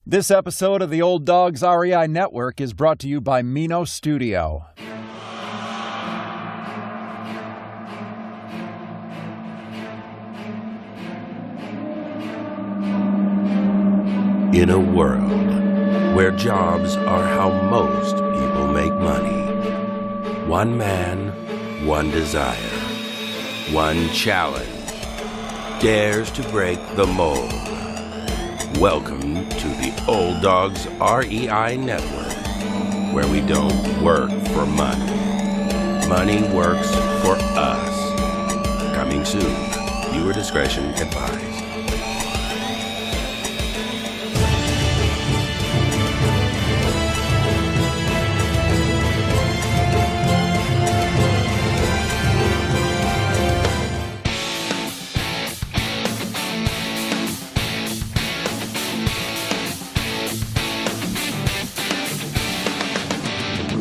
This episode of the Old Dogs REI Network is brought to you by Mino Studio. In a world where jobs are how most people make money, one man, one desire, one challenge dares to break the mold. Welcome to the Old Dogs REI Network, where we don't work for money. Money works for us. Coming soon. Viewer discretion advised.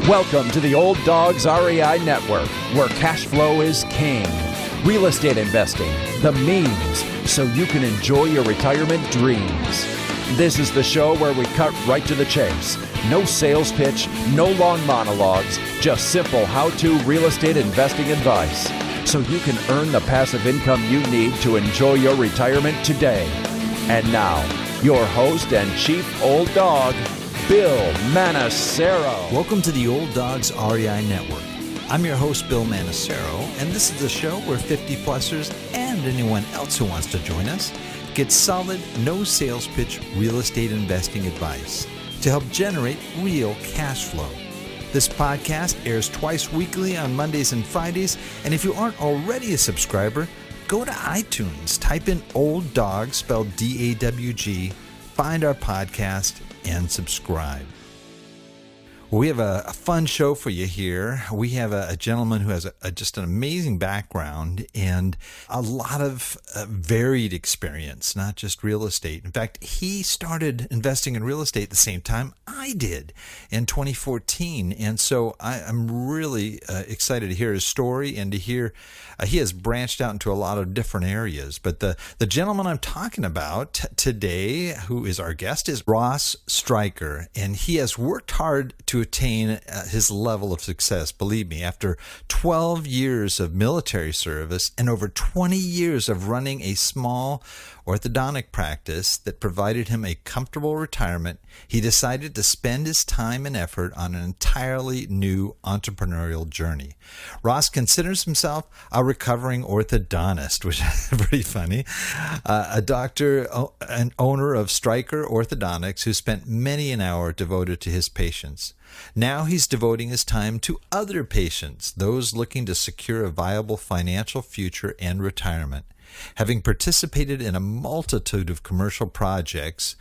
Welcome to the Old Dogs REI Network, where cash flow is king. Real estate investing, the means, so you can enjoy your retirement dreams. This is the show where we cut right to the chase. No sales pitch, no long monologues, just simple how-to real estate investing advice, so you can earn the passive income you need to enjoy your retirement today. And now, your host and chief old dog, Bill Manacero. Welcome to the Old Dogs REI Network. I'm your host, Bill Manacero, and this is the show where 50-plussers and anyone else who wants to join us get solid, no sales pitch real estate investing advice to help generate real cash flow. This podcast airs twice weekly on Mondays and Fridays, and if you aren't already a subscriber, go to iTunes, type in Old Dog, spelled D-A-W-G, find our podcast, and subscribe. We have a fun show for you here. We have a gentleman who has just an amazing background and a lot of varied experience, not just real estate. In fact, he started investing in real estate at the same time I did in 2014. And so I'm really excited to hear his story and to hear he has branched out into a lot of different areas. But the gentleman I'm talking about today, who is our guest, is Ross Stryker. And he has worked hard to attain his level of success. Believe me, after 12 years of military service and over 20 years of running a small orthodontic practice that provided him a comfortable retirement, he decided to spend his time and effort on an entirely new entrepreneurial journey. Ross considers himself a recovering orthodontist, which is pretty funny, a doctor and owner of Stryker Orthodontics who spent many an hour devoted to his patients. Now he's devoting his time to other patients, those looking to secure a viable financial future and retirement. Having participated in a multitude of commercial projects,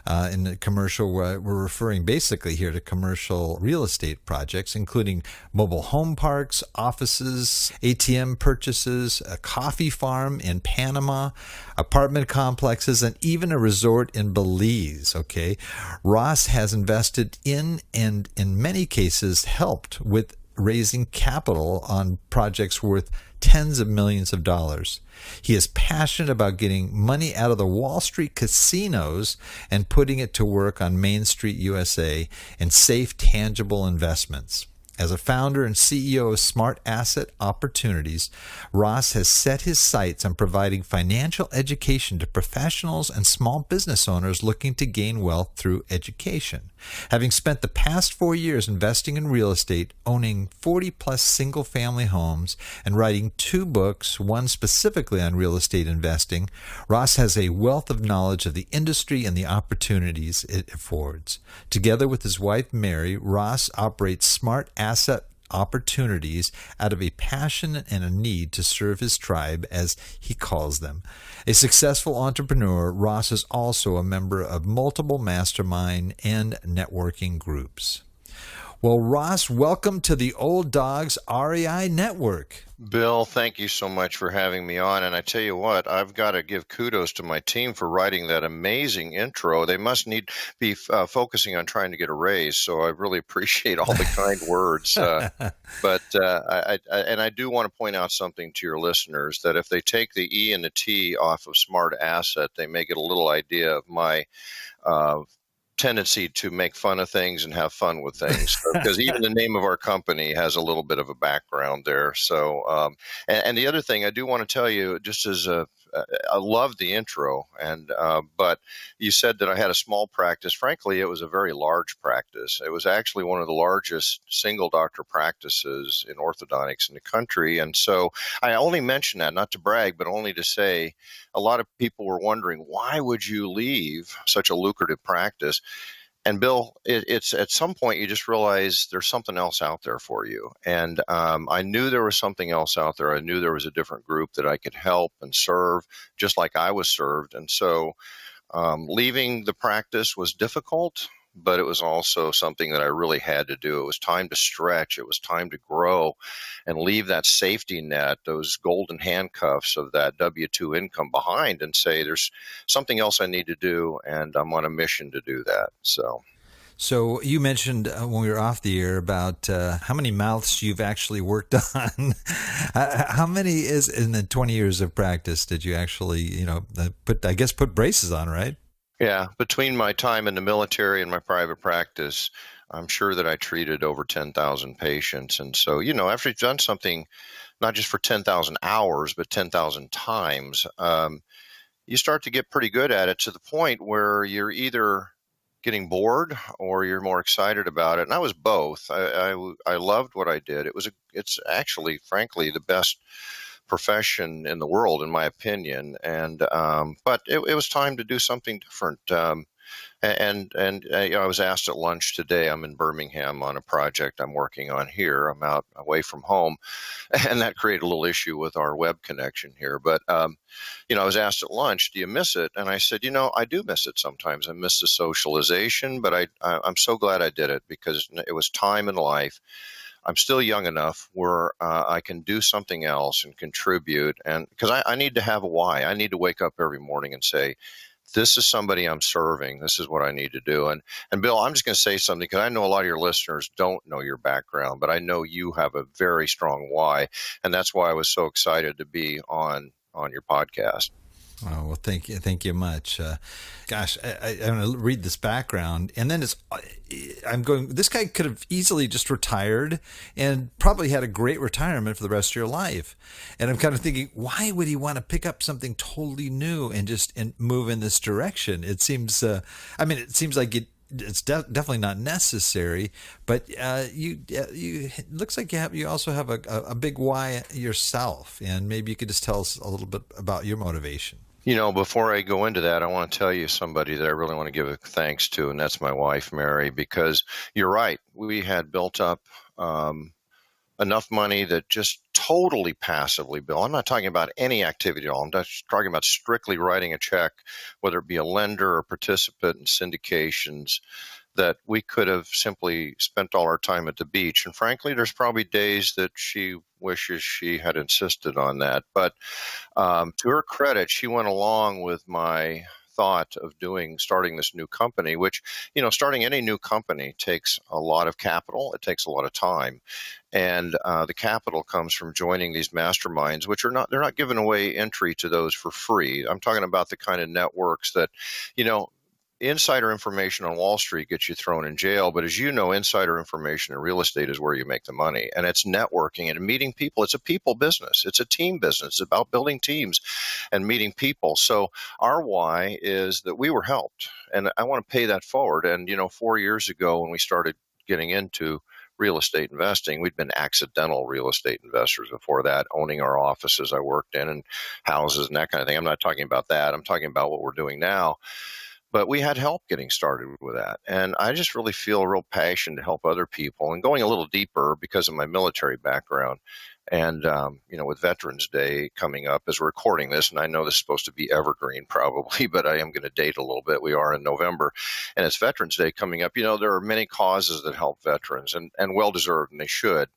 in the commercial, we're referring basically here to commercial real estate projects, including mobile home parks, offices, ATM purchases, a coffee farm in Panama, apartment complexes, and even a resort in Belize. Okay, Ross has invested in and in many cases helped with raising capital on projects worth tens of millions of dollars. He is passionate about getting money out of the Wall Street casinos and putting it to work on Main Street, USA in safe, tangible investments. As a founder and CEO of Smart Asset Opportunities, Ross has set his sights on providing financial education to professionals and small business owners looking to gain wealth through education. Having spent the past 4 years investing in real estate, owning 40-plus single-family homes, and writing 2 books, one specifically on real estate investing, Ross has a wealth of knowledge of the industry and the opportunities it affords. Together with his wife, Mary, Ross operates Smart Asset Opportunities out of a passion and a need to serve his tribe, as he calls them. A successful entrepreneur, Ross is also a member of multiple mastermind and networking groups. Well, Ross, welcome to the Old Dogs REI Network. Bill, thank you so much for having me on. And I tell you what, I've got to give kudos to my team for writing that amazing intro. They must be focusing on trying to get a raise. So I really appreciate all the kind words. But I do want to point out something to your listeners, that if they take the E and the T off of Smart Asset, they may get a little idea of my tendency to make fun of things and have fun with things, because even the name of our company has a little bit of a background there. So, and the other thing I do want to tell you, just as I love the intro, but you said that I had a small practice. Frankly, it was a very large practice. It was actually one of the largest single doctor practices in orthodontics in the country. And so I only mention that, not to brag, but only to say a lot of people were wondering, why would you leave such a lucrative practice? And Bill, it's at some point you just realize there's something else out there for you. And I knew there was something else out there. I knew there was a different group that I could help and serve, just like I was served. And so leaving the practice was difficult, but it was also something that I really had to do. It was time to stretch. It was time to grow and leave that safety net, those golden handcuffs of that W-2 income behind, and say, there's something else I need to do, and I'm on a mission to do that. So you mentioned when we were off the air about how many mouths you've actually worked on. How many is in the 20 years of practice did you actually, put braces on, right? Yeah, between my time in the military and my private practice, I'm sure that I treated over 10,000 patients. And so, after you've done something, not just for 10,000 hours, but 10,000 times, you start to get pretty good at it, to the point where you're either getting bored or you're more excited about it. And I was both. I loved what I did. It's actually, frankly, the best profession in the world, in my opinion. And but it was time to do something different. I was asked at lunch today. I'm in Birmingham on a project I'm working on here. I'm out away from home, and that created a little issue with our web connection here. But I was asked at lunch, "Do you miss it?" And I said, I do miss it sometimes. I miss the socialization, but I'm so glad I did it, because it was time in life. I'm still young enough where I can do something else and contribute, and because I need to have a why. I need to wake up every morning and say, this is somebody I'm serving. This is what I need to do. And Bill, I'm just going to say something, because I know a lot of your listeners don't know your background, but I know you have a very strong why, and that's why I was so excited to be on your podcast. Oh, well, thank you much. Gosh, I'm going to read this background, and then I'm going, this guy could have easily just retired and probably had a great retirement for the rest of your life. And I'm kind of thinking, why would he want to pick up something totally new and move in this direction? It seems, it seems like it's definitely not necessary, but it looks like you also have a big why yourself, and maybe you could just tell us a little bit about your motivation. Before I go into that, I want to tell you somebody that I really want to give a thanks to, and that's my wife, Mary, because you're right. We had built up enough money that just totally passively, Bill, I'm not talking about any activity at all. I'm just talking about strictly writing a check, whether it be a lender or participant in syndications, that we could have simply spent all our time at the beach. And frankly, there's probably days that she wishes she had insisted on that. But to her credit, she went along with my thought of starting this new company, which, starting any new company takes a lot of capital. It takes a lot of time. And the capital comes from joining these masterminds, which they're not giving away entry to those for free. I'm talking about the kind of networks that, insider information on Wall Street gets you thrown in jail. But as you know, insider information in real estate is where you make the money. And it's networking and meeting people. It's a people business. It's a team business. It's about building teams and meeting people. So our why is that we were helped. And I want to pay that forward. And, 4 years ago when we started getting into real estate investing, we'd been accidental real estate investors before that, owning our offices I worked in and houses and that kind of thing. I'm not talking about that. I'm talking about what we're doing now. But we had help getting started with that. And I just really feel a real passion to help other people, and going a little deeper because of my military background. And, with Veterans Day coming up as we're recording this, and I know this is supposed to be evergreen probably, but I am going to date a little bit. We are in November, and it's Veterans Day coming up. There are many causes that help veterans, and well-deserved, and they should,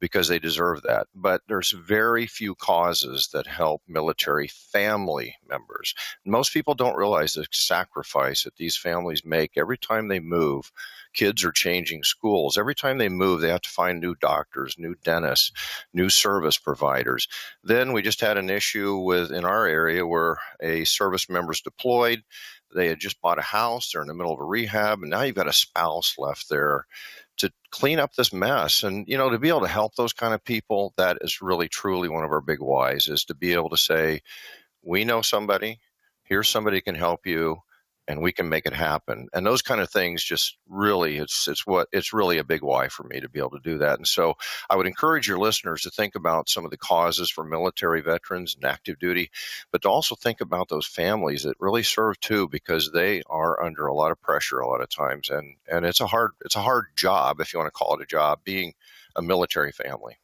because they deserve that. But there's very few causes that help military family members. Most people don't realize the sacrifice that these families make every time they move. Kids are changing schools. Every time they move, they have to find new doctors, new dentists, new service providers. Then we just had an issue in our area where a service member's deployed. they had just bought a house, they're in the middle of a rehab, and now you've got a spouse left there to clean up this mess. And, to be able to help those kind of people, that is really, truly one of our big whys, is to be able to say, we know somebody, here's somebody who can help you, and we can make it happen. And those kind of things just really, it's really a big why for me to be able to do that. And so I would encourage your listeners to think about some of the causes for military veterans and active duty, but to also think about those families that really serve too, because they are under a lot of pressure a lot of times. And it's a hard job, if you want to call it a job, being a military family.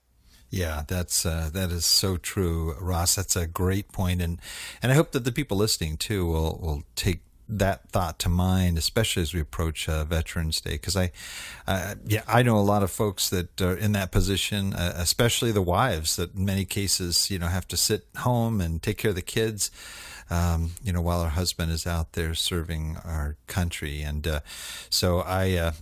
Yeah, that is so true, Ross. That's a great point, and I hope that the people listening too will take that thought to mind, especially as we approach Veterans Day, because I know a lot of folks that are in that position, especially the wives that in many cases have to sit home and take care of the kids, while our husband is out there serving our country. And so I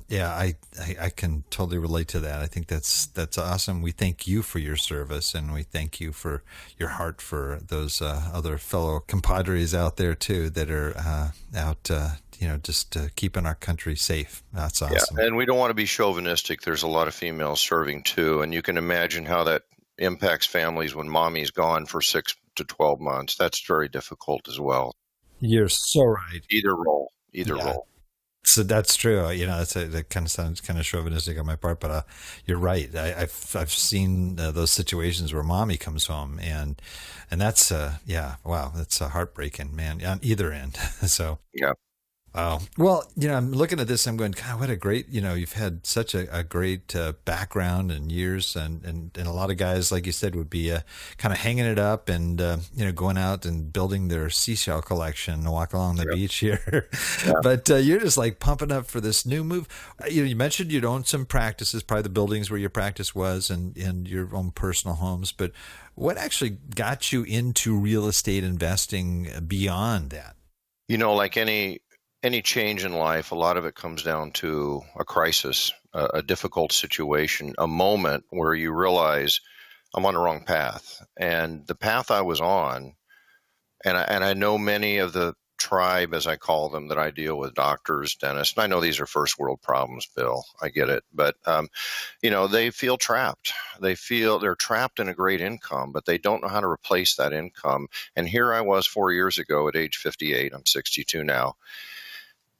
can totally relate to that. I think that's awesome. We thank you for your service, and we thank you for your heart for those other fellow compadres out there too that are out just keeping our country safe. That's awesome. Yeah, and we don't want to be chauvinistic. There's a lot of females serving too, and you can imagine how that impacts families when mommy's gone for 6 to 12 months. That's very difficult as well. You're so right. Either role. So that's true. That kind of sounds kind of chauvinistic on my part, but you're right. I've seen those situations where mommy comes home, and that's wow, that's heartbreaking, man, on either end. So yeah. Wow. Well, I'm looking at this, I'm going, God, what a great, you've had such a great background and years, and a lot of guys, like you said, would be kind of hanging it up and, going out and building their seashell collection and walk along the beach here. Yeah. But you're just like pumping up for this new move. You mentioned you'd own some practices, probably the buildings where your practice was and your own personal homes. But what actually got you into real estate investing beyond that? Like any change in life, a lot of it comes down to a crisis, a difficult situation, a moment where you realize I'm on the wrong path. And the path I was on, and I know many of the tribe, as I call them, that I deal with, doctors, dentists, and I know these are first world problems, Bill. I get it. But, they feel trapped. They feel they're trapped in a great income, but they don't know how to replace that income. And here I was 4 years ago at age 58. I'm 62 now.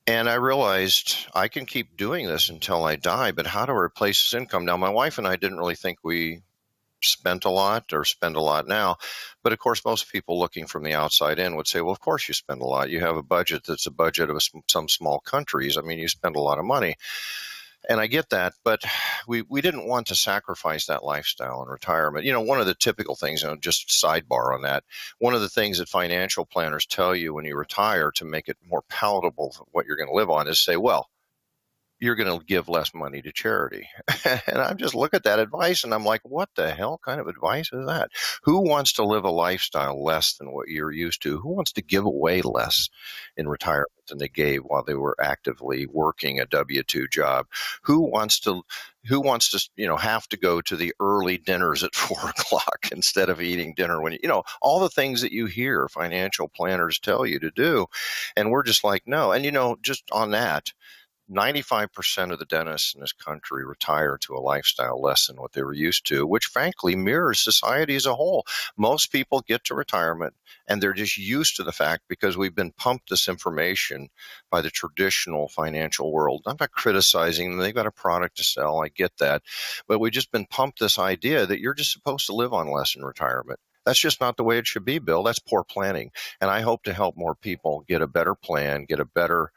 And I realized I can keep doing this until I die, but how to replace this income? Now, my wife and I didn't really think we spent a lot or spend a lot now. But of course, most people looking from the outside in would say, well, of course you spend a lot. You have a budget that's a budget of some small countries. I mean, you spend a lot of money. And I get that, but we didn't want to sacrifice that lifestyle in retirement. One of the typical things, just sidebar on that, one of the things that financial planners tell you when you retire to make it more palatable what you're going to live on is say, well, you're going to give less money to charity. And I just look at that advice and I'm like, what the hell kind of advice is that? Who wants to live a lifestyle less than what you're used to? Who wants to give away less in retirement than they gave while they were actively working a W-2 job? Who wants to have to go to the early dinners at 4 o'clock instead of eating dinner when all the things that you hear financial planners tell you to do. And we're just like, no. And just on that, 95% of the dentists in this country retire to a lifestyle less than what they were used to, which frankly mirrors society as a whole. Most people get to retirement and they're just used to the fact, because we've been pumped this information by the traditional financial world. I'm not criticizing them. They've got a product to sell. I get that. But we've just been pumped this idea that you're just supposed to live on less in retirement. That's just not the way it should be, Bill. That's poor planning. And I hope to help more people get a better plan, get a better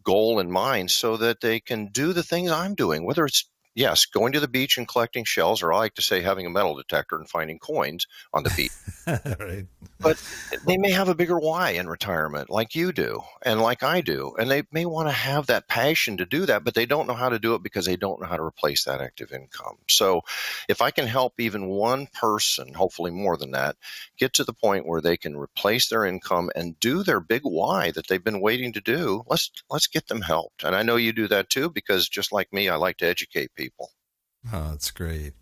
goal in mind so that they can do the things I'm doing, whether it's, yes, going to the beach and collecting shells, or I like to say having a metal detector and finding coins on the beach. Right. But they may have a bigger why in retirement, like you do and like I do. And they may want to have that passion to do that, but they don't know how to do it because they don't know how to replace that active income. So if I can help even one person, hopefully more than that, get to the point where they can replace their income and do their big why that they've been waiting to do, let's get them helped. And I know you do that too, because just like me, I like to educate people. Oh, that's great.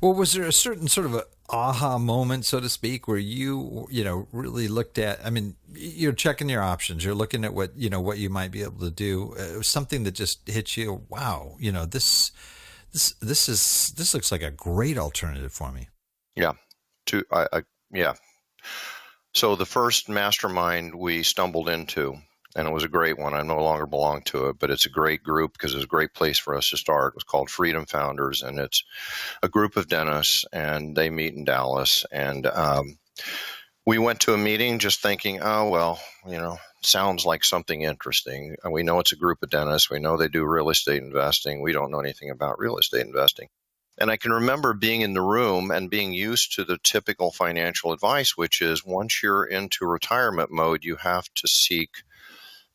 Well, was there a certain sort of a aha moment, so to speak, where you really looked at, I mean, you're checking your options, you're looking at what you might be able to do. It was something that just hit you. Wow, this looks like a great alternative for me. Yeah. Yeah. So the first mastermind we stumbled into, and it was a great one. I no longer belong to it, but it's a great group because it was a great place for us to start. It was called Freedom Founders, and it's a group of dentists, and they meet in Dallas. And we went to a meeting just thinking, oh, well, sounds like something interesting. And we know it's a group of dentists. We know they do real estate investing. We don't know anything about real estate investing. And I can remember being in the room and being used to the typical financial advice, which is once you're into retirement mode, you have to seek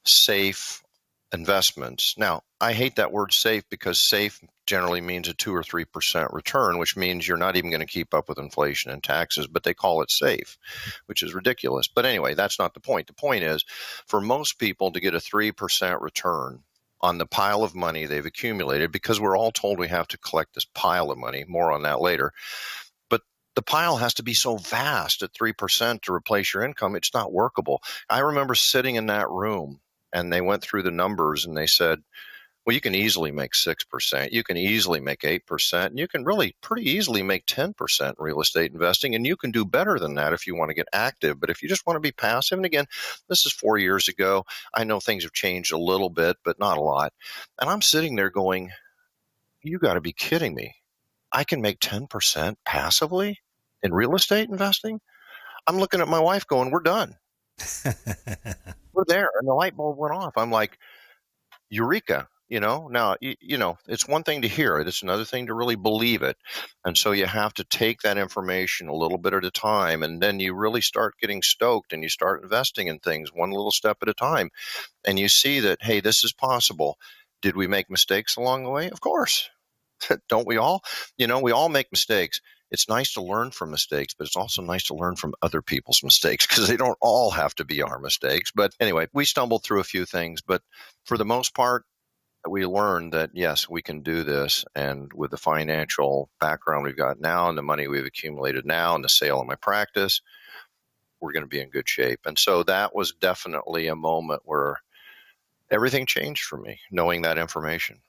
safe investments. Now, I hate that word safe because safe generally means a 2 or 3% return, which means you're not even going to keep up with inflation and taxes, but they call it safe, which is ridiculous. But anyway, that's not the point. The point is, for most people to get a 3% return on the pile of money they've accumulated, because we're all told we have to collect this pile of money, more on that later, but the pile has to be so vast at 3% to replace your income, it's not workable. I remember sitting in that room and they went through the numbers and they said, well, you can easily make 6%, you can easily make 8%, and you can really pretty easily make 10% in real estate investing, and you can do better than that if you want to get active. But if you just want to be passive, and again, this is 4 years ago, I know things have changed a little bit, but not a lot. And I'm sitting there going, you got to be kidding me. I can make 10% passively in real estate investing? I'm looking at my wife going, we're done. We're there. And the light bulb went off. I'm like, eureka. Now, it's one thing to hear it. It's another thing to really believe it. And so you have to take that information a little bit at a time. And then you really start getting stoked and you start investing in things one little step at a time. And you see that, hey, this is possible. Did we make mistakes along the way? Of course. Don't we all? We all make mistakes. It's nice to learn from mistakes, but it's also nice to learn from other people's mistakes because they don't all have to be our mistakes. But anyway, we stumbled through a few things, but for the most part, we learned that, yes, we can do this. And with the financial background we've got now and the money we've accumulated now and the sale of my practice, we're going to be in good shape. And so that was definitely a moment where everything changed for me, knowing that information.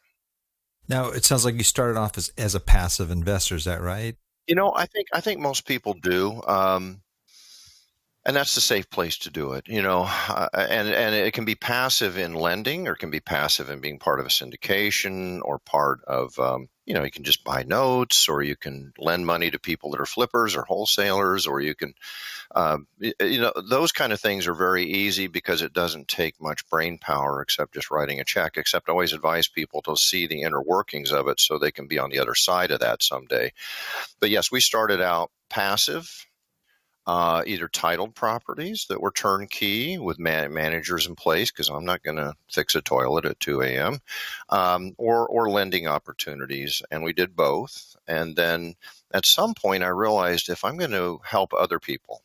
Now, it sounds like you started off as a passive investor. Is that right? I think most people do. And that's the safe place to do it, and it can be passive in lending or it can be passive in being part of a syndication or part of, you can just buy notes or you can lend money to people that are flippers or wholesalers, or you can, those kind of things are very easy because it doesn't take much brain power except just writing a check, except I always advise people to see the inner workings of it so they can be on the other side of that someday. But yes, we started out passive. Either titled properties that were turnkey with managers in place, because I'm not going to fix a toilet at 2 a.m., or lending opportunities. And we did both. And then at some point, I realized if I'm going to help other people,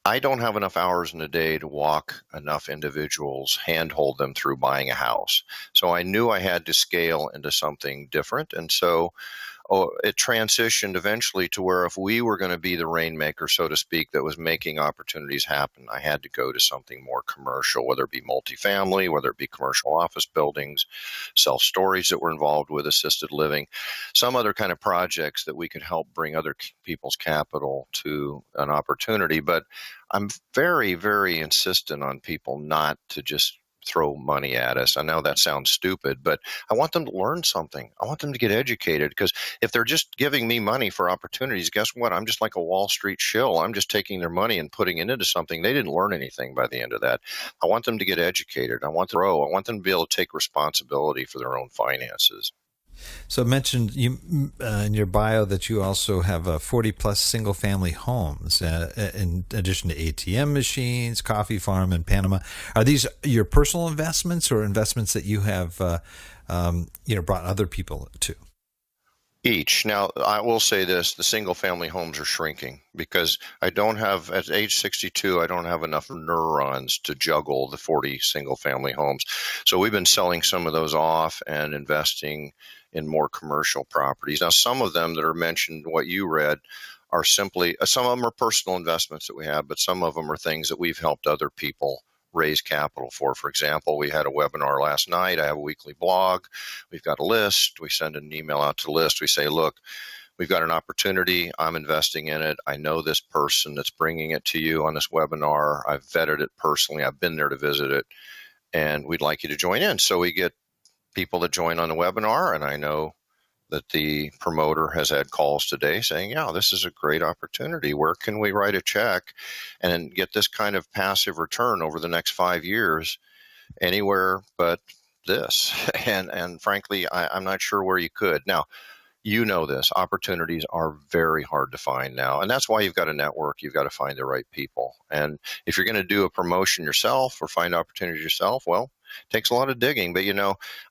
I don't have enough hours in a day to walk enough individuals, handhold them through buying a house. So I knew I had to scale into something different. And so it transitioned eventually to where if we were going to be the rainmaker, so to speak, that was making opportunities happen, I had to go to something more commercial, whether it be multifamily, whether it be commercial office buildings, self-storage that were involved with assisted living, some other kind of projects that we could help bring other people's capital to an opportunity. But I'm very, very insistent on people not to just throw money at us. I know that sounds stupid, but I want them to learn something. I want them to get educated, because if they're just giving me money for opportunities, guess what? I'm just like a Wall Street shill. I'm just taking their money and putting it into something. They didn't learn anything by the end of that. I want them to get educated. I want them to grow. I want them to be able to take responsibility for their own finances. So mentioned you in your bio that you also have 40 plus single family homes in addition to ATM machines, coffee farm in Panama. Are these your personal investments or investments that you have brought other people to? Each. Now, I will say this, the single-family homes are shrinking because at age 62, I don't have enough neurons to juggle the 40 single-family homes. So we've been selling some of those off and investing in more commercial properties. Now, some of them that are mentioned, what you read, are simply, some of them are personal investments that we have, but some of them are things that we've helped other people raise capital for. For example, we had a webinar last night. I have a weekly blog. We've got a list. We send an email out to the list. We say, look, we've got an opportunity. I'm investing in it. I know this person that's bringing it to you on this webinar. I've vetted it personally. I've been there to visit it, and we'd like you to join in. So we get people that join on the webinar, and I know that the promoter has had calls today saying, yeah, this is a great opportunity. Where can we write a check and get this kind of passive return over the next 5 years? Anywhere but this. And frankly, I'm not sure where you could. Now, you know this, opportunities are very hard to find now. And that's why you've got to network. You've got to find the right people. And if you're going to do a promotion yourself or find opportunities yourself, well, it takes a lot of digging. But,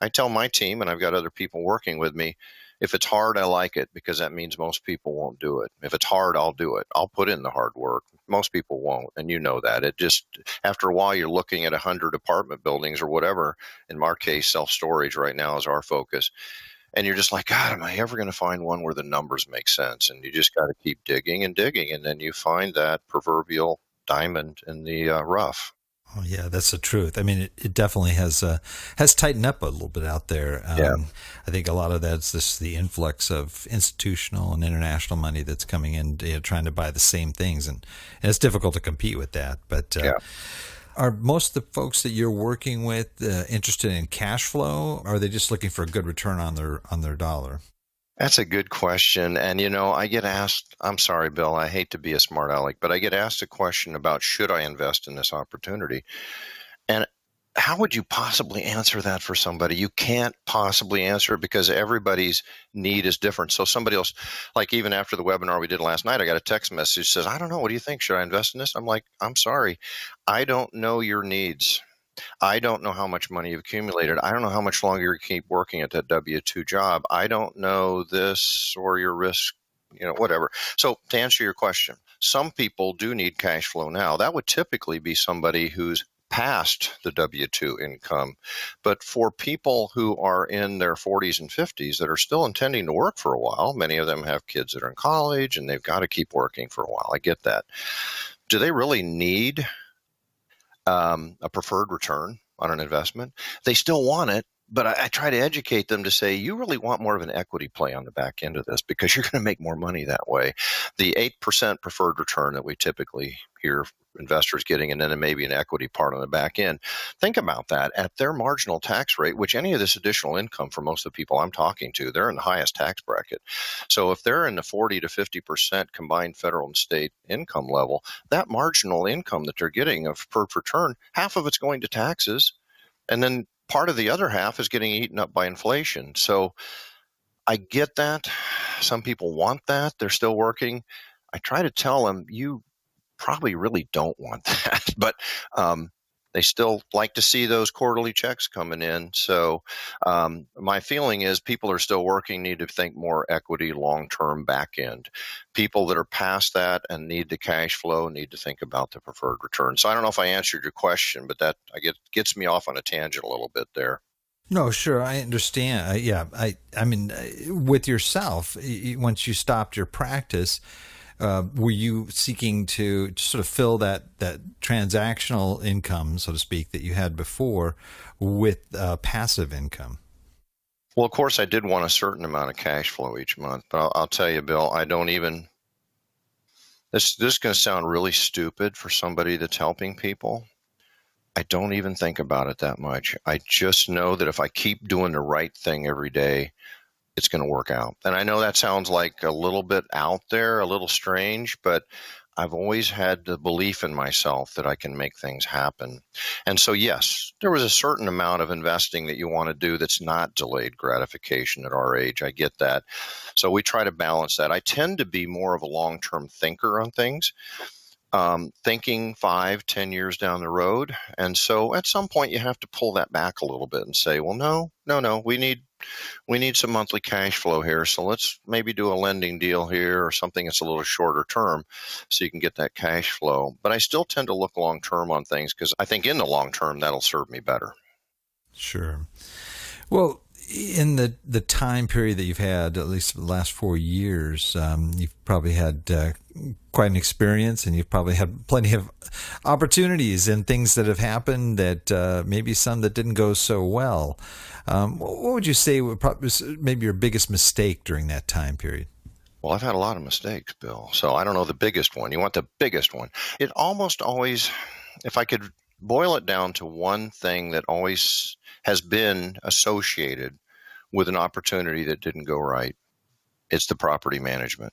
I tell my team, and I've got other people working with me, if it's hard, I like it because that means most people won't do it. If it's hard, I'll do it. I'll put in the hard work. Most people won't, and you know that. It just, after a while, you're looking at 100 apartment buildings or whatever. In our case, self-storage right now is our focus. And you're just like, God, am I ever going to find one where the numbers make sense? And you just got to keep digging and digging, and then you find that proverbial diamond in the rough. Oh, yeah, that's the truth. I mean, it definitely has tightened up a little bit out there. I think a lot of that's just the influx of institutional and international money that's coming in, trying to buy the same things, and it's difficult to compete with that. But are most of the folks that you're working with interested in cash flow, or are they just looking for a good return on their dollar? That's a good question. And, I get asked, I'm sorry, Bill, I hate to be a smart aleck, but I get asked a question about should I invest in this opportunity? And how would you possibly answer that for somebody? You can't possibly answer it because everybody's need is different. So somebody else, like even after the webinar we did last night, I got a text message that says, I don't know, what do you think? Should I invest in this? I'm like, I'm sorry, I don't know your needs. I don't know how much money you've accumulated. I don't know how much longer you keep working at that W-2 job. I don't know this or your risk, whatever. So to answer your question, some people do need cash flow now. That would typically be somebody who's past the W-2 income. But for people who are in their 40s and 50s that are still intending to work for a while, many of them have kids that are in college and they've got to keep working for a while. I get that. Do they really need a preferred return on an investment? They still want it, but I try to educate them to say, you really want more of an equity play on the back end of this because you're going to make more money that way. The 8% preferred return that we typically hear investors getting, and then maybe an equity part on the back end. Think about that. At their marginal tax rate, which any of this additional income for most of the people I'm talking to, they're in the highest tax bracket. So if they're in the 40 to 50% combined federal and state income level, that marginal income that they're getting of per return, half of it's going to taxes, and then part of the other half is getting eaten up by inflation. So I get that. Some people want that. They're still working. I try to tell them, you probably really don't want that, but they still like to see those quarterly checks coming in. So my feeling is people are still working, need to think more equity, long-term back end. People that are past that and need the cash flow need to think about the preferred return. So I don't know if I answered your question, but that gets me off on a tangent a little bit there. No, sure, I understand. I mean, with yourself, once you stopped your practice, were you seeking to sort of fill that transactional income, so to speak, that you had before with passive income? Well, of course, I did want a certain amount of cash flow each month, but I'll tell you, Bill, I don't even. This is going to sound really stupid for somebody that's helping people. I don't even think about it that much. I just know that if I keep doing the right thing every day, it's going to work out. And I know that sounds like a little bit out there, a little strange, but I've always had the belief in myself that I can make things happen. And so, yes, there was a certain amount of investing that you want to do that's not delayed gratification at our age. I get that. So we try to balance that. I tend to be more of a long-term thinker on things, thinking 5-10 years down the road. And so at some point you have to pull that back a little bit and say, well, no, we need we need some monthly cash flow here. So let's maybe do a lending deal here or something that's a little shorter term so you can get that cash flow. But I still tend to look long term on things because I think in the long term that'll serve me better. Sure. Well, in the time period that you've had, at least for the last 4 years, you've probably had quite an experience, and you've probably had plenty of opportunities and things that have happened that maybe some that didn't go so well. What would you say was maybe your biggest mistake during that time period? Well, I've had a lot of mistakes, Bill. So I don't know the biggest one. You want the biggest one. It almost always, if I could boil it down to one thing that always has been associated with an opportunity that didn't go right, it's the property management.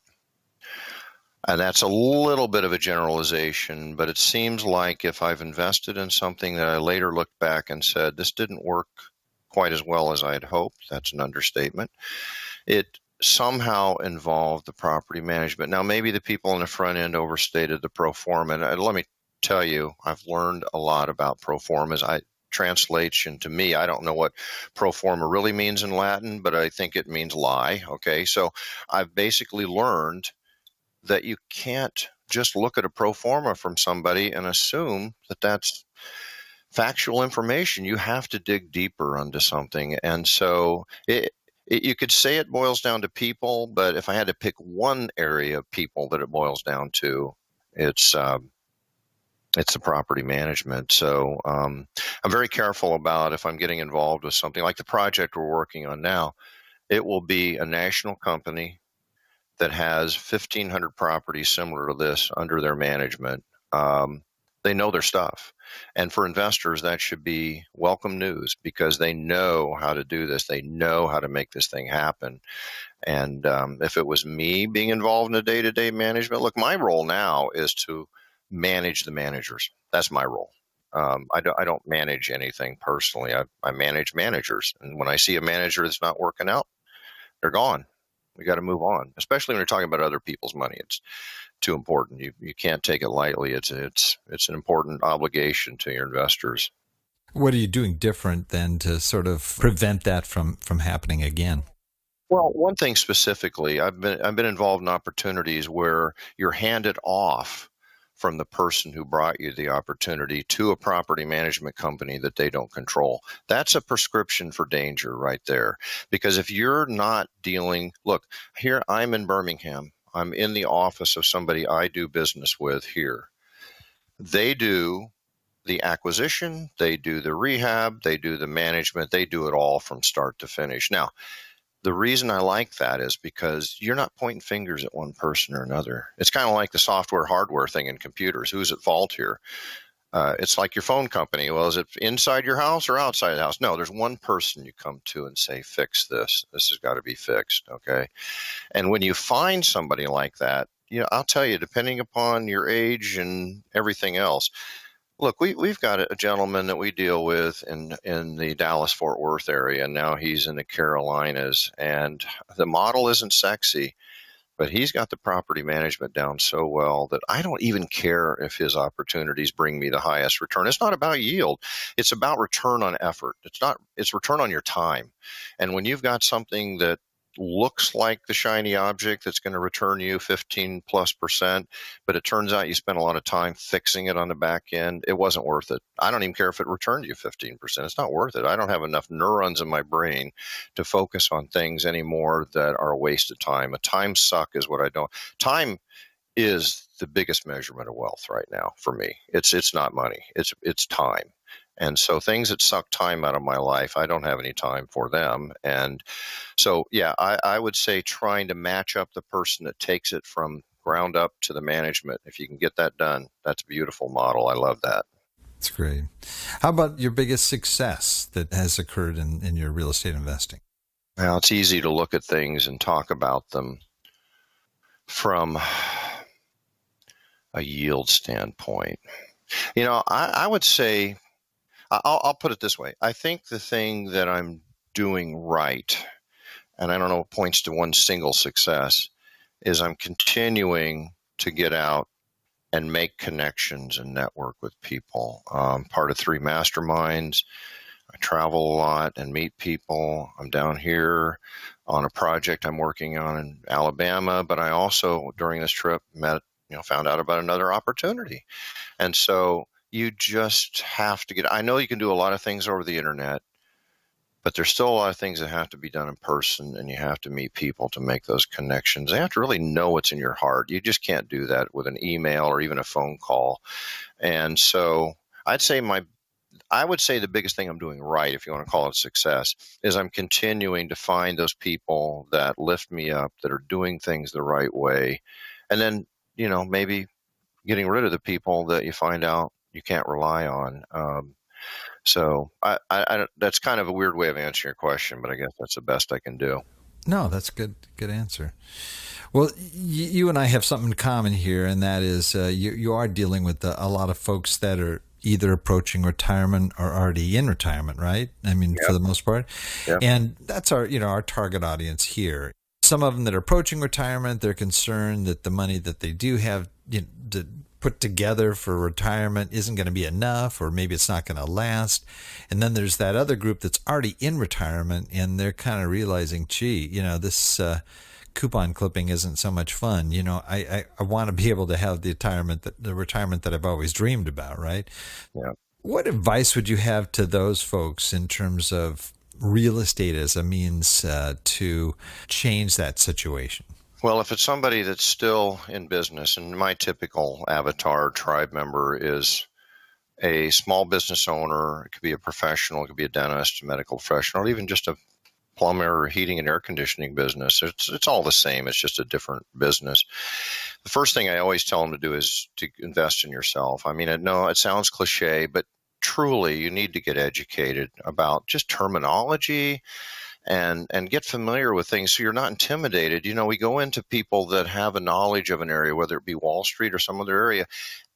And that's a little bit of a generalization, but it seems like if I've invested in something that I later looked back and said, this didn't work quite as well as I had hoped, that's an understatement. It somehow involved the property management. Now, maybe the people on the front end overstated the pro forma. And let me tell you, I've learned a lot about pro formas. Translation to me, I don't know what pro forma really means in Latin, but I think it means lie. Okay, so I've basically learned that you can't just look at a pro forma from somebody and assume that that's factual information. You have to dig deeper onto something. And so you could say it boils down to people, but if I had to pick one area of people that it boils down to, it's the property management. So I'm very careful about if I'm getting involved with something like the project we're working on now. It will be a national company that has 1,500 properties similar to this under their management. They know their stuff. And for investors, that should be welcome news because they know how to do this. They know how to make this thing happen. And if it was me being involved in a day-to-day management, look, my role now is to manage the managers. That's my role. I don't manage anything personally. I manage managers. And when I see a manager that's not working out, they're gone. We got to move on, especially when you're talking about other people's money. It's too important. You can't take it lightly. It's an important obligation to your investors. What are you doing different than to sort of prevent that from happening again? Well, one thing specifically, I've been involved in opportunities where you're handed off from the person who brought you the opportunity to a property management company that they don't control. That's a prescription for danger right there. Because if you're not look, here I'm in Birmingham. I'm in the office of somebody I do business with here. They do the acquisition, they do the rehab, they do the management, they do it all from start to finish. Now, the reason I like that is because you're not pointing fingers at one person or another. It's kind of like the software hardware thing in computers. Who's at fault here? It's like your phone company. Well, is it inside your house or outside the house? No, there's one person you come to and say, fix this. This has got to be fixed, okay? And when you find somebody like that, I'll tell you, depending upon your age and everything else, look, we've got a gentleman that we deal with in the Dallas-Fort Worth area, and now he's in the Carolinas, and the model isn't sexy, but he's got the property management down so well that I don't even care if his opportunities bring me the highest return. It's not about yield. It's about return on effort. It's return on your time. And when you've got something that looks like the shiny object that's going to return you 15+%, but it turns out you spent a lot of time fixing it on the back end, it wasn't worth it. I don't even care if it returned you 15%. It's not worth it. I don't have enough neurons in my brain to focus on things anymore that are a waste of time. A time suck is what I don't. Time is the biggest measurement of wealth right now for me. It's not money. It's time. And so things that suck time out of my life, I don't have any time for them. And so, yeah, I would say trying to match up the person that takes it from ground up to the management. If you can get that done, that's a beautiful model. I love that. That's great. How about your biggest success that has occurred in your real estate investing? Well, it's easy to look at things and talk about them from a yield standpoint. I would say, I'll put it this way. I think the thing that I'm doing right, and I don't know what points to one single success, is I'm continuing to get out and make connections and network with people. Part of 3 masterminds. I travel a lot and meet people. I'm down here on a project I'm working on in Alabama, but I also, during this trip, found out about another opportunity. And so you just have to I know you can do a lot of things over the internet, but there's still a lot of things that have to be done in person, and you have to meet people to make those connections. They have to really know what's in your heart. You just can't do that with an email or even a phone call. And so I would say the biggest thing I'm doing right, if you want to call it success, is I'm continuing to find those people that lift me up, that are doing things the right way. And then, maybe getting rid of the people that you find out you can't rely on. So that's kind of a weird way of answering your question, but I guess that's the best I can do. No, that's good answer. Well, you and I have something in common here, and that is you are dealing with a lot of folks that are either approaching retirement or already in retirement, right? I mean, Yep. for the most part. Yep. And that's our target audience here. Some of them that are approaching retirement, they're concerned that the money that they do have to put together for retirement isn't going to be enough, or maybe it's not going to last. And then there's that other group that's already in retirement, and they're kind of realizing, gee, this coupon clipping isn't so much fun. I want to be able to have the retirement that I've always dreamed about, right? Yeah. What advice would you have to those folks in terms of real estate as a means to change that situation? Well, if it's somebody that's still in business, and my typical avatar tribe member is a small business owner, it could be a professional, it could be a dentist, a medical professional, or even just a plumber or heating and air conditioning business. It's all the same. It's just a different business. The first thing I always tell them to do is to invest in yourself. I mean, I know it sounds cliche, but truly you need to get educated about just terminology and get familiar with things so you're not intimidated. We go into people that have a knowledge of an area, whether it be Wall Street or some other area,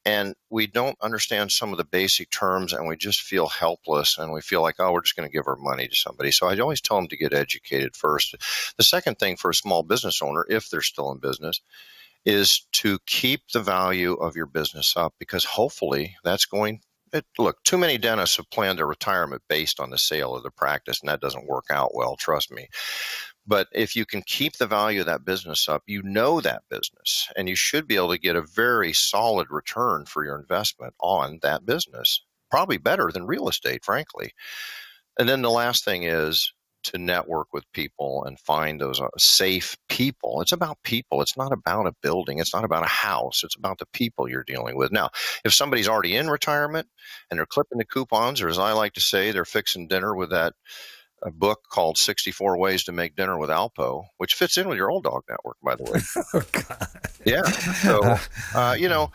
and we don't understand some of the basic terms, and we just feel helpless, and we feel like, oh, we're just going to give our money to somebody. So I always tell them to get educated first. The second thing for a small business owner, if they're still in business, is to keep the value of your business up, because hopefully look, too many dentists have planned their retirement based on the sale of the practice, and that doesn't work out well, trust me. But if you can keep the value of that business up, that business, and you should be able to get a very solid return for your investment on that business, probably better than real estate, frankly. And then the last thing is to network with people and find those safe people. It's about people. It's not about a building. It's not about a house. It's about the people you're dealing with. Now, if somebody's already in retirement and they're clipping the coupons, or as I like to say, they're fixing dinner with that book called 64 Ways to Make Dinner with Alpo, which fits in with your Old Dog Network, by the way. Oh, God. Yeah. So,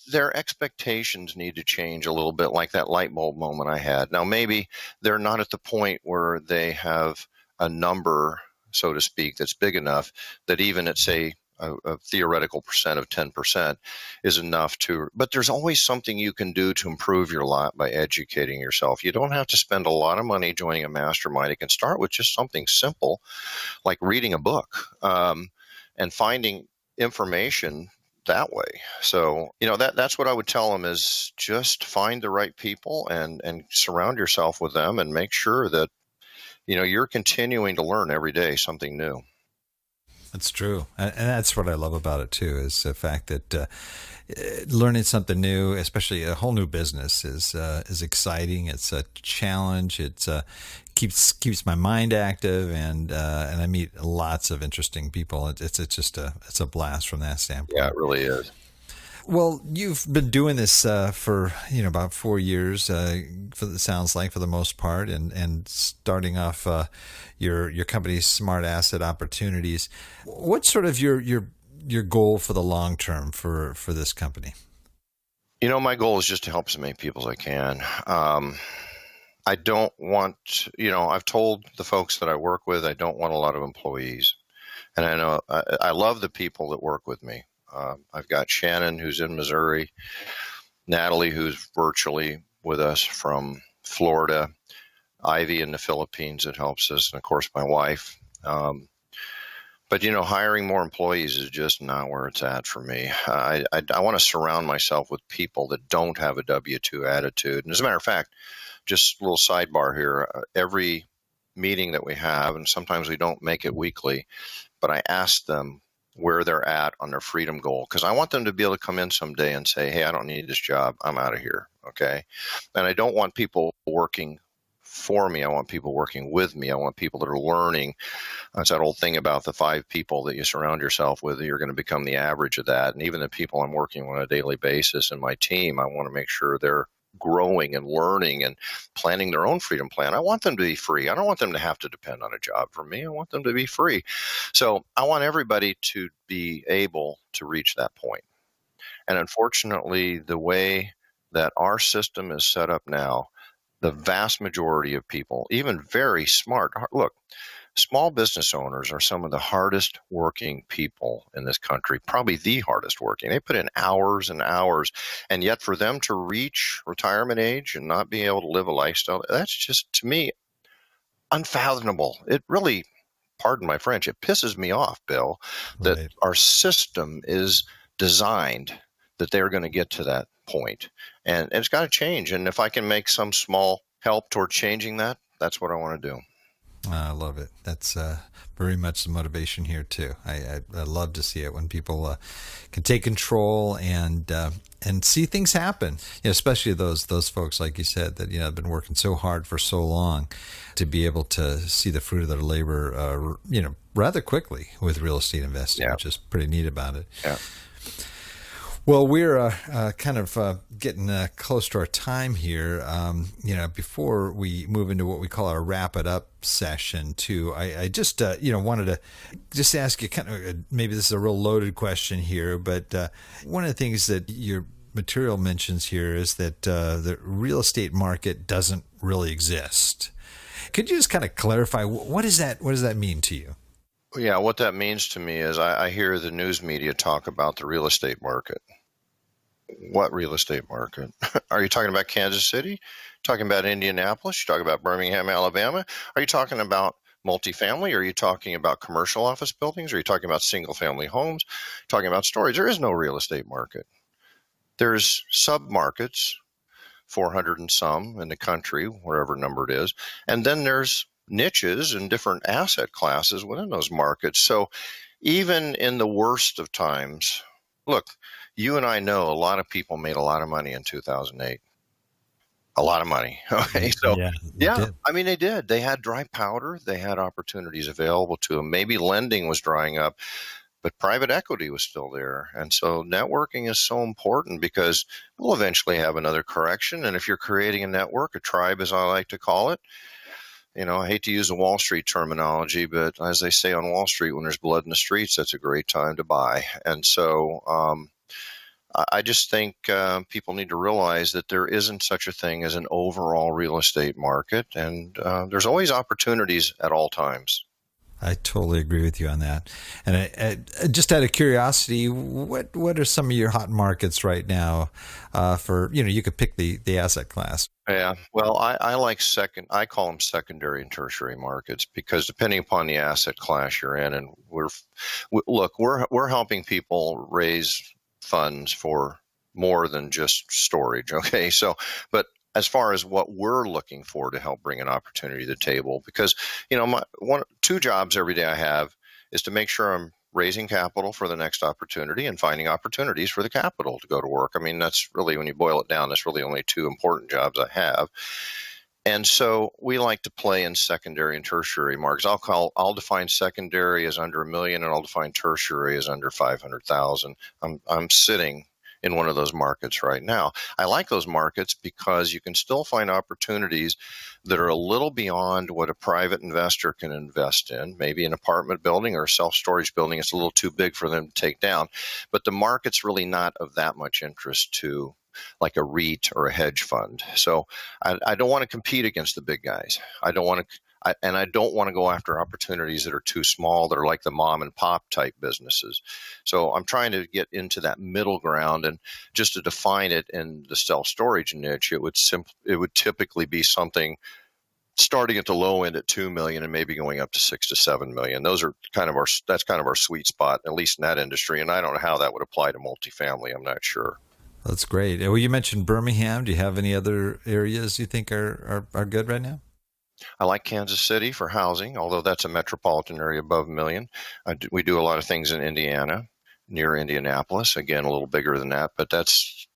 their expectations need to change a little bit, like that light bulb moment I had. Now, maybe they're not at the point where they have a number, so to speak, that's big enough that even at, say, a theoretical percent of 10% is enough but there's always something you can do to improve your lot by educating yourself. You don't have to spend a lot of money joining a mastermind. It can start with just something simple like reading a book and finding information that way. So, that's what I would tell them, is just find the right people and surround yourself with them, and make sure that, you're continuing to learn every day something new. That's true. And that's what I love about it, too, is the fact that learning something new, especially a whole new business, is exciting. It's a challenge. It's keeps my mind active, and I meet lots of interesting people. It's a blast from that standpoint. Yeah, it really is. Well, you've been doing this for about 4 years. It sounds like, for the most part, and starting off your company's Smart Asset Opportunities. What's sort of your goal for the long term for this company? My goal is just to help as many people as I can. I don't want, I've told the folks that I work with, I don't want a lot of employees. And I know I love the people that work with me. I've got Shannon, who's in Missouri, Natalie, who's virtually with us from Florida, Ivy in the Philippines that helps us, and of course my wife. But hiring more employees is just not where it's at for me. I want to surround myself with people that don't have a W-2 attitude. And as a matter of fact, just a little sidebar here. Every meeting that we have, and sometimes we don't make it weekly, but I ask them where they're at on their freedom goal, because I want them to be able to come in someday and say, hey, I don't need this job. I'm out of here. Okay. And I don't want people working for me. I want people working with me. I want people that are learning. It's that old thing about the 5 people that you surround yourself with. You're going to become the average of that. And even the people I'm working on a daily basis in my team, I want to make sure they're growing and learning and planning their own freedom plan. I want them to be free. I don't want them to have to depend on a job from me. I want them to be free. So I want everybody to be able to reach that point. And unfortunately, the way that our system is set up now, the vast majority of people, even very smart, look, small business owners are some of the hardest working people in this country, probably the hardest working. They put in hours and hours, and yet for them to reach retirement age and not be able to live a lifestyle, that's just, to me, unfathomable. It really, pardon my French, it pisses me off, Bill, that Right. our system is designed that they're going to get to that point. And it's got to change. And if I can make some small help toward changing that, that's what I want to do. I love it. That's very much the motivation here too. I love to see it when people can take control and see things happen. Especially those folks, like you said, that have been working so hard for so long, to be able to see the fruit of their labor, rather quickly with real estate investing, which is pretty neat about it. Yeah. Well, we're kind of getting close to our time here. Before we move into what we call our wrap it up session, too, I just wanted to just ask you, kind of, maybe this is a real loaded question here, but one of the things that your material mentions here is that the real estate market doesn't really exist. Could you just kind of clarify what is that? What does that mean to you? Yeah, what that means to me is I hear the news media talk about the real estate market. What real estate market? Are you talking about Kansas City? Talking about Indianapolis? You talking about Birmingham, Alabama? Are you talking about multifamily? Are you talking about commercial office buildings? Are you talking about single family homes? Talking about storage? There is no real estate market. There's sub-markets, 400 and some in the country, whatever number it is. And then there's niches and different asset classes within those markets. So even in the worst of times, look, you and I know a lot of people made a lot of money in 2008. A lot of money. Okay. So yeah, I mean, they did. They had dry powder. They had opportunities available to them. Maybe lending was drying up, but private equity was still there. And so networking is so important, because we'll eventually have another correction. And if you're creating a network, a tribe, as I like to call it, I hate to use the Wall Street terminology, but as they say on Wall Street, when there's blood in the streets, that's a great time to buy. And so I just think people need to realize that there isn't such a thing as an overall real estate market, and there's always opportunities at all times. I totally agree with you on that. And I just out of curiosity, what are some of your hot markets right now for, you could pick the asset class? Yeah, well, I like I call them secondary and tertiary markets, because depending upon the asset class you're in, and we're helping people raise funds for more than just storage. Okay. So, but as far as what we're looking for to help bring an opportunity to the table, because, two jobs every day I have is to make sure I'm raising capital for the next opportunity and finding opportunities for the capital to go to work. I mean, that's really, when you boil it down, that's really only two important jobs I have. And so we like to play in secondary and tertiary markets. I'll define secondary as under $1 million, and I'll define tertiary as under 500,000. I'm sitting in one of those markets right now. I like those markets because you can still find opportunities that are a little beyond what a private investor can invest in, maybe an apartment building or a self-storage building. It's a little too big for them to take down, but the market's really not of that much interest to like a REIT or a hedge fund. So I don't want to compete against the big guys. I don't want to go after opportunities that are too small, that are like the mom and pop type businesses. So I'm trying to get into that middle ground, and just to define it in the self-storage niche, it would typically be something starting at the low end at 2 million and maybe going up to 6 to 7 million. That's kind of our sweet spot, at least in that industry. And I don't know how that would apply to multifamily. I'm not sure. That's great. Well, you mentioned Birmingham. Do you have any other areas you think are good right now? I like Kansas City for housing, although that's a metropolitan area above a million. We do a lot of things in Indiana, near Indianapolis. Again, a little bigger than that, but that's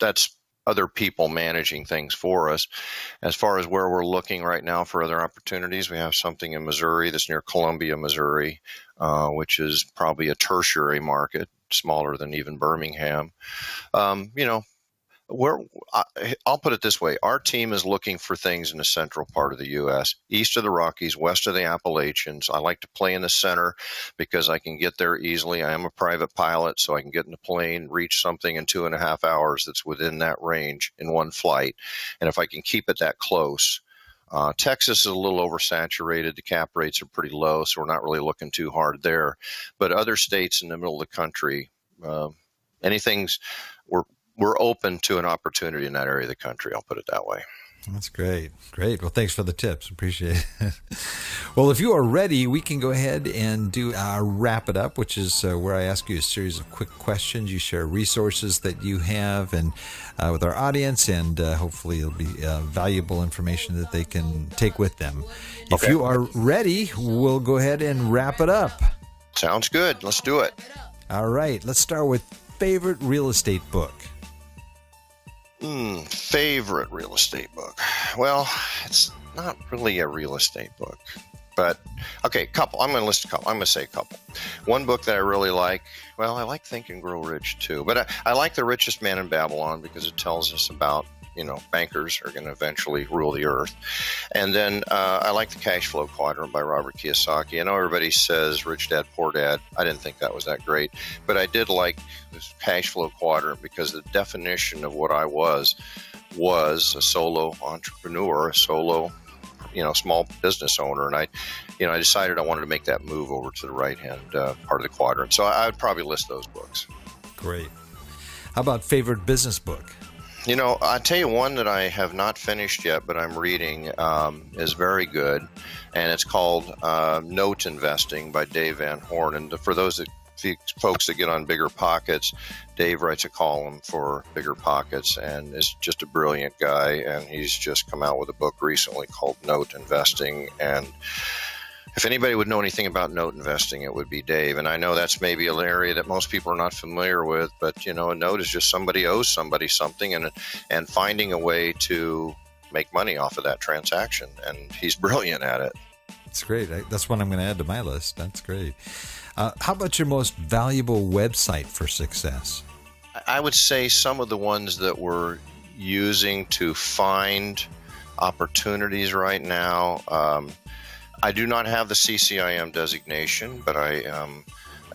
other people managing things for us. As far as where we're looking right now for other opportunities, we have something in Missouri that's near Columbia, Missouri, which is probably a tertiary market, smaller than even Birmingham. I'll put it this way. Our team is looking for things in the central part of the U.S., east of the Rockies, west of the Appalachians. I like to play in the center because I can get there easily. I am a private pilot, so I can get in the plane, reach something in 2.5 hours that's within that range in one flight. And if I can keep it that close, Texas is a little oversaturated. The cap rates are pretty low, so we're not really looking too hard there. But other states in the middle of the country, we're open to an opportunity in that area of the country. I'll put it that way. That's great. Great. Well, thanks for the tips. Appreciate it. Well, if you are ready, we can go ahead and do our wrap it up, which is where I ask you a series of quick questions. You share resources that you have and with our audience, and hopefully it'll be valuable information that they can take with them. If you are ready, we'll go ahead and wrap it up. Sounds good. Let's do it. All right. Let's start with favorite real estate book. Favorite real estate book. Well, it's not really a real estate book, but okay, couple. I'm going to list a couple. I'm going to say a couple. One book that I really like. Well, I like Think and Grow Rich too, but I like The Richest Man in Babylon because it tells us about, bankers are going to eventually rule the earth. And then I like The Cash Flow Quadrant by Robert Kiyosaki. I know everybody says Rich Dad, Poor Dad. I didn't think that was that great, but I did like this Cash Flow Quadrant because the definition of what I was a solo entrepreneur, a solo, small business owner. And I decided I wanted to make that move over to the right-hand part of the quadrant. So I would probably list those books. Great. How about favorite business book? I'll tell you one that I have not finished yet, but I'm reading is very good, and it's called Note Investing by Dave Van Horn. And for the folks that get on Bigger Pockets, Dave writes a column for Bigger Pockets and is just a brilliant guy, and he's just come out with a book recently called Note Investing. And if anybody would know anything about note investing, it would be Dave. And I know that's maybe an area that most people are not familiar with, but a note is just somebody owes somebody something and finding a way to make money off of that transaction. And he's brilliant at it. That's great. That's one I'm going to add to my list. That's great. How about your most valuable website for success? I would say some of the ones that we're using to find opportunities right now. I do not have the CCIM designation, but I am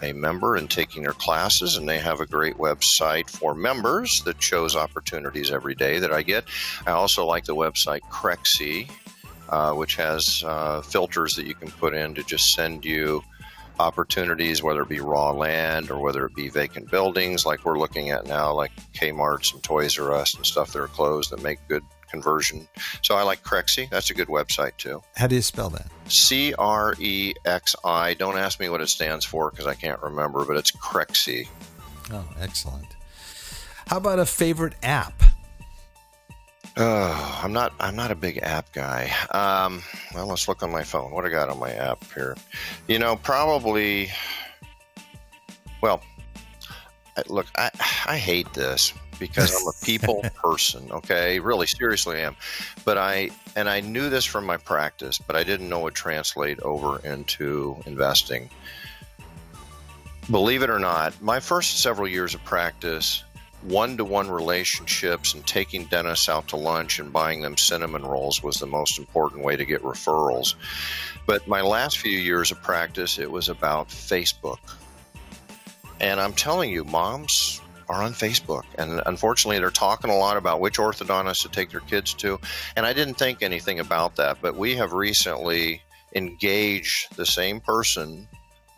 a member and taking their classes, and they have a great website for members that shows opportunities every day that I get. I also like the website Crexy, which has filters that you can put in to just send you opportunities, whether it be raw land or whether it be vacant buildings like we're looking at now, like Kmart's and Toys R Us and stuff that are closed that make good conversion. So I like Crexy. That's a good website too. How do you spell that? Crexi. Don't ask me what it stands for because I can't remember, but it's Crexy. Oh, excellent. How about a favorite app? I'm not a big app guy. Well, let's look on my phone. What I got on my app here? Probably. Well, look, I hate this because I'm a people person. Okay, really, seriously, I am. But I knew this from my practice, but I didn't know it would translate over into investing. Believe it or not, my first several years of practice, one-to-one relationships and taking dentists out to lunch and buying them cinnamon rolls was the most important way to get referrals. But my last few years of practice, it was about Facebook. And I'm telling you, moms are on Facebook. And unfortunately, they're talking a lot about which orthodontist to take their kids to. And I didn't think anything about that. But we have recently engaged the same person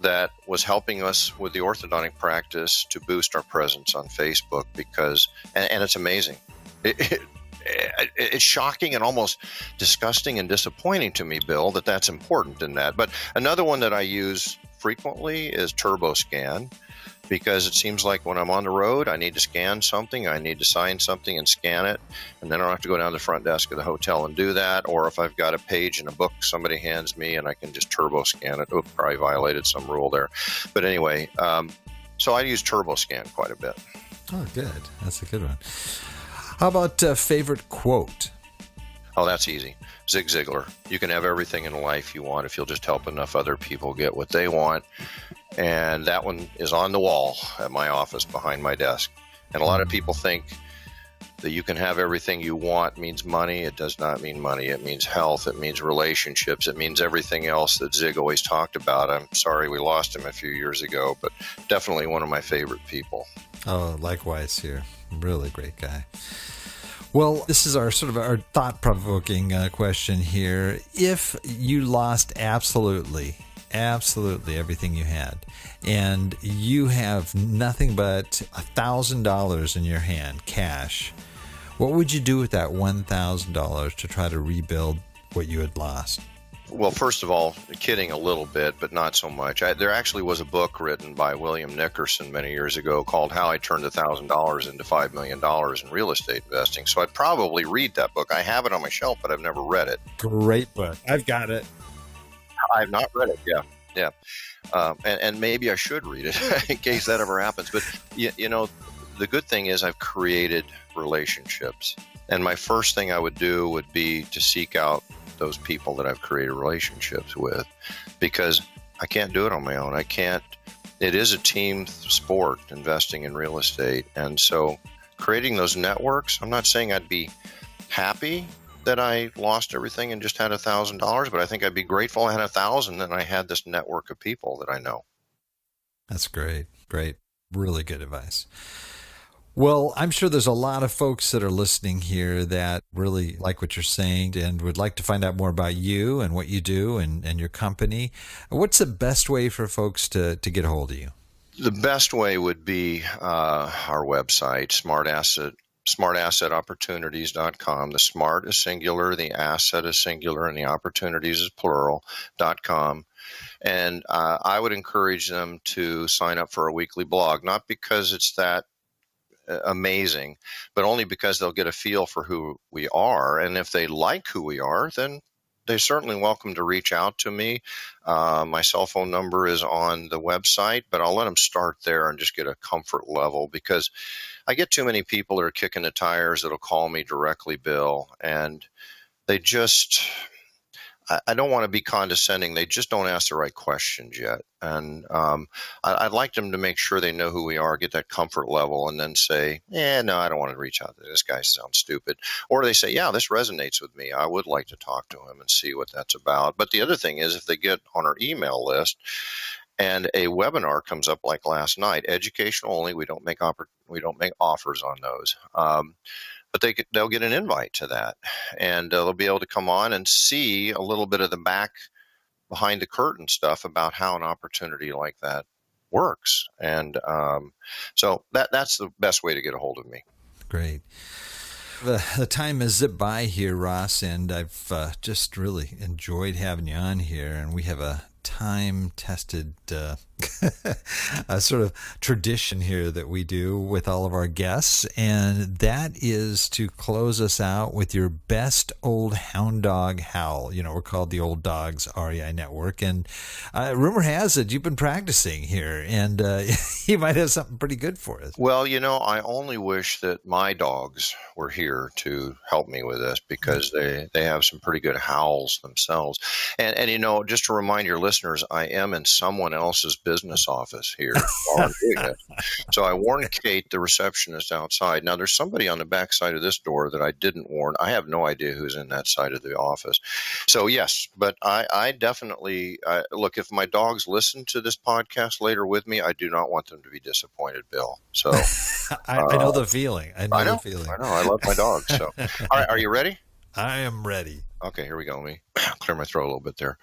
that was helping us with the orthodontic practice to boost our presence on Facebook because, and it's amazing. It's shocking and almost disgusting and disappointing to me, Bill, that's important in that. But another one that I use frequently is TurboScan. because it seems like when I'm on the road, I need to scan something, I need to sign something and scan it, and then I don't have to go down to the front desk of the hotel and do that. Or if I've got a page in a book somebody hands me and I can just turbo scan it. Oops, probably violated some rule there. But anyway, so I use turbo scan quite a bit. Oh, good. That's a good one. How about favorite quote? Oh, that's easy. Zig Ziglar. You can have everything in life you want if you'll just help enough other people get what they want. And that one is on the wall at my office behind my desk. And a lot of people think that you can have everything you want means money. It does not mean money. It means health. It means relationships. It means everything else that Zig always talked about. I'm sorry we lost him a few years ago, but definitely one of my favorite people. Oh, likewise here. Really great guy. Well, this is our thought-provoking question here. If you lost absolutely everything you had, and you have nothing but $1,000 in your hand, cash, what would you do with that $1,000 to try to rebuild what you had lost? Well, first of all, kidding a little bit, but not so much. There actually was a book written by William Nickerson many years ago called How I Turned $1,000 into $5 Million in Real Estate Investing. So I'd probably read that book. I have it on my shelf, but I've never read it. Great book. I've got it. I've not read it. Yeah. And maybe I should read it in case that ever happens. But, you know, the good thing is I've created relationships. And my first thing I would do would be to seek out those people that I've created relationships with, because I can't do it on my own. I can't. It is a team sport, investing in real estate. And so creating those networks, I'm not saying I'd be happy that I lost everything and just had $1,000, but I think I'd be grateful I had 1,000 and I had this network of people that I know. That's great. Really good advice. Well, I'm sure there's a lot of folks that are listening here that really like what you're saying and would like to find out more about you and what you do and your company. What's the best way for folks to get a hold of you? The best way would be our website, smartassetopportunities.com. The smart is singular, the asset is singular, and the opportunities is plural.com. And I would encourage them to sign up for a weekly blog, not because it's that amazing, but only because they'll get a feel for who we are. And if they like who we are, then they're certainly welcome to reach out to me. My cell phone number is on the website, but I'll let them start there and just get a comfort level, because I get too many people that are kicking the tires that'll call me directly, Bill, and they just, I don't want to be condescending. They just don't ask the right questions yet. And I'd like them to make sure they know who we are, get that comfort level, and then say, no, I don't want to reach out to this guy. Sounds stupid. Or they say, yeah, this resonates with me. I would like to talk to him and see what that's about. But the other thing is, if they get on our email list and a webinar comes up like last night, educational only, we don't make offers on those. But they'll get an invite to that, and they'll be able to come on and see a little bit of the behind the curtain stuff about how an opportunity like that works. And so that's the best way to get a hold of me. Great. The time has zipped by here, Ross, and I've just really enjoyed having you on here. And we have a time-tested a sort of tradition here that we do with all of our guests, and that is to close us out with your best old hound dog howl. You know, we're called the Old Dogs REI Network, and rumor has it you've been practicing here, and you might have something pretty good for us. Well, you know, I only wish that my dogs were here to help me with this, because they have some pretty good howls themselves. And you know, just to remind your listeners, I am in someone else's business office here while I'm doing this. So I warned Kate, the receptionist, outside. Now, there's somebody on the back side of this door that I didn't warn. I have no idea who's in that side of the office. So, yes, but I definitely look, if my dogs listen to this podcast later with me, I do not want them to be disappointed, Bill. So I know the feeling. I know the feeling. I know. I love my dogs. So, all right, are you ready? I am ready. Okay, here we go. Let me clear my throat a little bit there.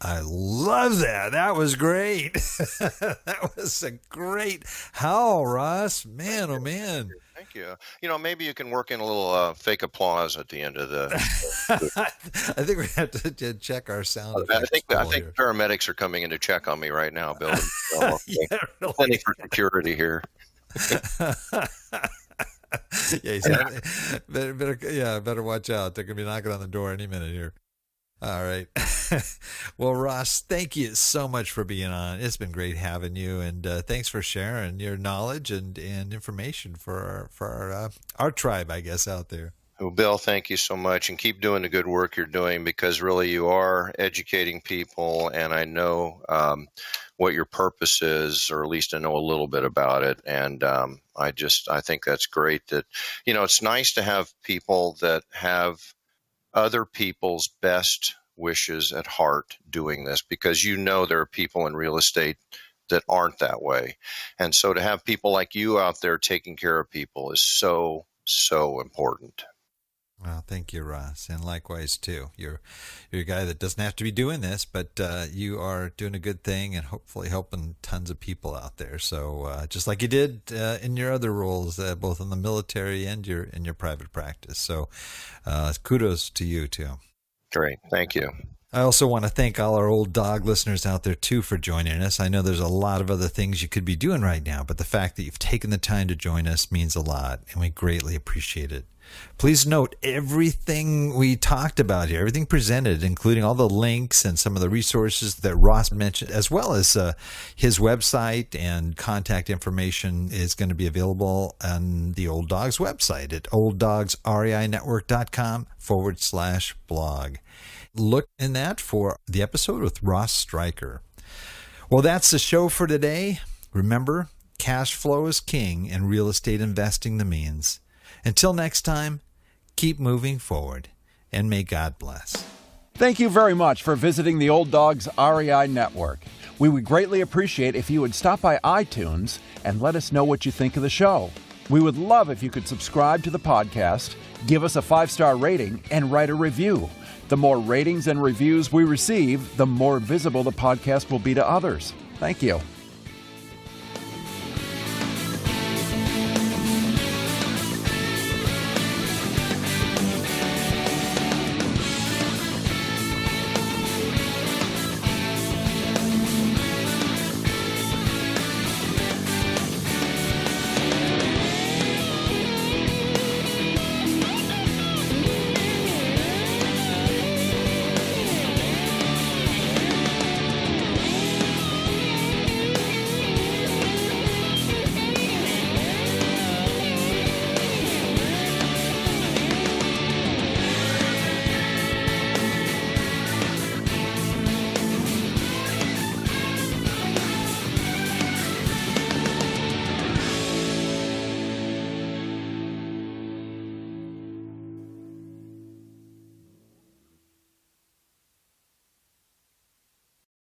I love that. That was great. That was a great howl, Ross. Man, oh man. Thank Thank you. Maybe you can work in a little fake applause at the end of the. I think we have to check our sound I effects. think paramedics are coming in to check on me right now, Bill. Yeah, really. Plenty for security here. Better watch out. They're gonna be knocking on the door any minute here. All right. Well, Ross, thank you so much for being on. It's been great having you, and thanks for sharing your knowledge and information for our tribe, I guess, out there. Well, Bill, thank you so much, and keep doing the good work you're doing, because really you are educating people, and I know what your purpose is, or at least I know a little bit about it, and I think that's great. That it's nice to have people that have other people's best wishes at heart doing this, because there are people in real estate that aren't that way, and so to have people like you out there taking care of people is so important. Well, thank you, Ross, and likewise too. You're a guy that doesn't have to be doing this, but you are doing a good thing and hopefully helping tons of people out there. So just like you did in your other roles, both in the military and in your private practice. So kudos to you too. Great, thank you. I also want to thank all our old dog listeners out there, too, for joining us. I know there's a lot of other things you could be doing right now, but the fact that you've taken the time to join us means a lot, and we greatly appreciate it. Please note everything we talked about here, everything presented, including all the links and some of the resources that Ross mentioned, as well as his website and contact information, is going to be available on the Old Dogs website at olddogsreinetwork.com/blog. Look in that for the episode with Ross Stryker. Well, that's the show for today. Remember, cash flow is king and real estate investing the means. Until next time, keep moving forward, and may God bless. Thank you very much for visiting the Old Dogs REI Network. We would greatly appreciate if you would stop by iTunes and let us know what you think of the show. We would love if you could subscribe to the podcast, give us a 5-star rating, and write a review. The more ratings and reviews we receive, the more visible the podcast will be to others. Thank you.